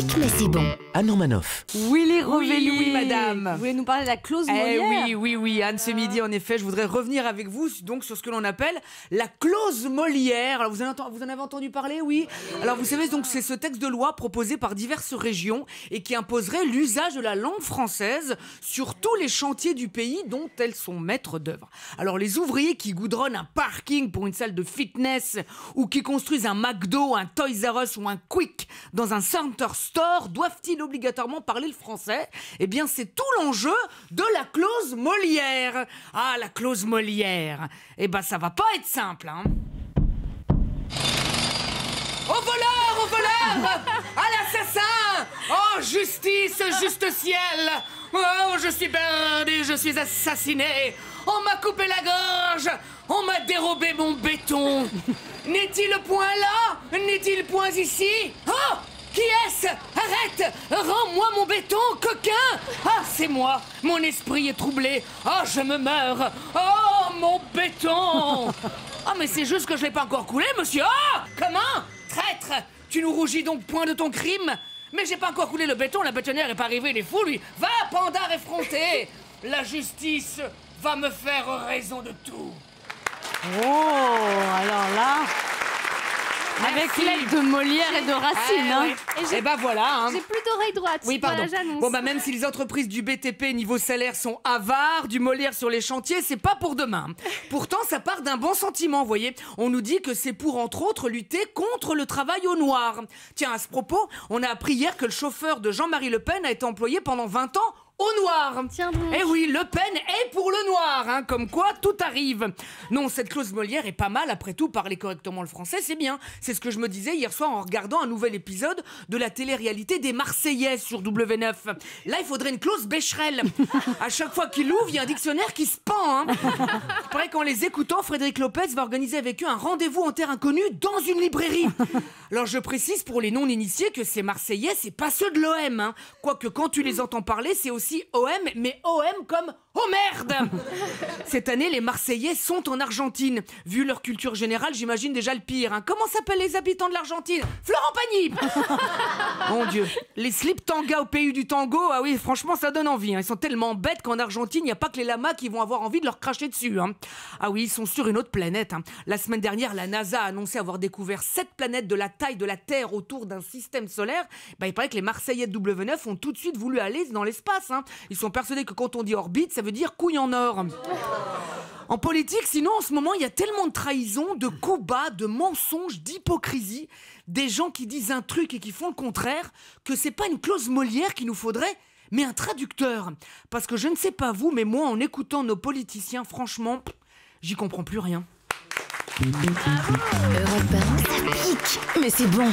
chic, mais c'est bon. Anne Romanoff. Willy Revelli. Oui, madame. Vous voulez nous parler de la clause Molière? Oui, Anne, ce midi, en effet, je voudrais revenir avec vous donc sur ce que l'on appelle la clause Molière. Alors, vous en avez entendu parler, oui? Alors, vous savez, donc, c'est ce texte de loi proposé par diverses régions et qui imposerait l'usage de la langue française sur tous les chantiers du pays dont elles sont maîtres d'œuvre. Alors, les ouvriers qui goudronnent un parking pour une salle de fitness ou qui construisent un McDo, un Toys R Us ou un Quick dans un Center Store doivent-ils obligatoirement parler le français? Eh bien, c'est tout l'enjeu de la clause Molière. Ah, la clause Molière. Eh ben, ça va pas être simple, hein. Au voleur, à l'assassin. Oh, justice, juste ciel. Oh, je suis perdu, je suis assassiné. On m'a coupé la gorge. On m'a dérobé mon béton. N'est-il point là? N'est-il point ici? Oh! Qui est-ce? Arrête! Rends-moi mon béton, coquin! Ah, c'est moi! Mon esprit est troublé! Oh, je me meurs! Oh, mon béton! Ah, mais c'est juste que je l'ai pas encore coulé, monsieur! Ah! Comment? Traître! Tu nous rougis donc point de ton crime? Mais j'ai pas encore coulé le béton, la bétonnière est pas arrivée, il est fou, lui! Va, pandard effronté! La justice va me faire raison de tout! Oh, alors là... Avec l'aide de Molière et de Racine. Hein. Ouais. Et ben voilà. Hein. J'ai plus d'oreille droite. Oui, pardon. Voilà, j'annonce. Bon, bah, même si les entreprises du BTP niveau salaire sont avares, du Molière sur les chantiers, c'est pas pour demain. Pourtant, ça part d'un bon sentiment, vous voyez. On nous dit que c'est pour, entre autres, lutter contre le travail au noir. Tiens, à ce propos, on a appris hier que le chauffeur de Jean-Marie Le Pen a été employé pendant 20 ans au noir. Tiens donc. Eh oui, Le Pen est pour le noir, hein, comme quoi tout arrive. Non, cette clause Molière est pas mal, après tout, parler correctement le français, c'est bien. C'est ce que je me disais hier soir en regardant un nouvel épisode de la télé-réalité des Marseillais sur W9. Là, il faudrait une clause Becherel. À chaque fois qu'il ouvre, il y a un dictionnaire qui se pend. Hein. Il paraît qu'en les écoutant, Frédéric Lopez va organiser avec eux un rendez-vous en terre inconnue dans une librairie. Alors, je précise pour les non-initiés que ces Marseillais, c'est pas ceux de l'OM. Hein. Quoique, quand tu les entends parler, c'est aussi OM, mais OM comme oh merde. Cette année, les Marseillais sont en Argentine. Vu leur culture générale, j'imagine déjà le pire. Hein. Comment s'appellent les habitants de l'Argentine? Florent Pagny. Mon Dieu. Les slip tanga au pays du tango, ah oui, franchement, ça donne envie. Hein. Ils sont tellement bêtes qu'en Argentine, il n'y a pas que les lamas qui vont avoir envie de leur cracher dessus. Hein. Ah oui, ils sont sur une autre planète. Hein. La semaine dernière, la NASA a annoncé avoir découvert 7 planètes de la taille de la Terre autour d'un système solaire. Bah, il paraît que les Marseillais de W9 ont tout de suite voulu aller dans l'espace. Hein. Ils sont persuadés que quand on dit orbite, ça veut dire couille en or. En politique, sinon, en ce moment, il y a tellement de trahison, de coups bas, de mensonges, d'hypocrisie, des gens qui disent un truc et qui font le contraire, que c'est pas une clause Molière qu'il nous faudrait, mais un traducteur. Parce que je ne sais pas vous, mais moi, en écoutant nos politiciens, franchement, j'y comprends plus rien. Europe 1, ça pique, mais c'est bon.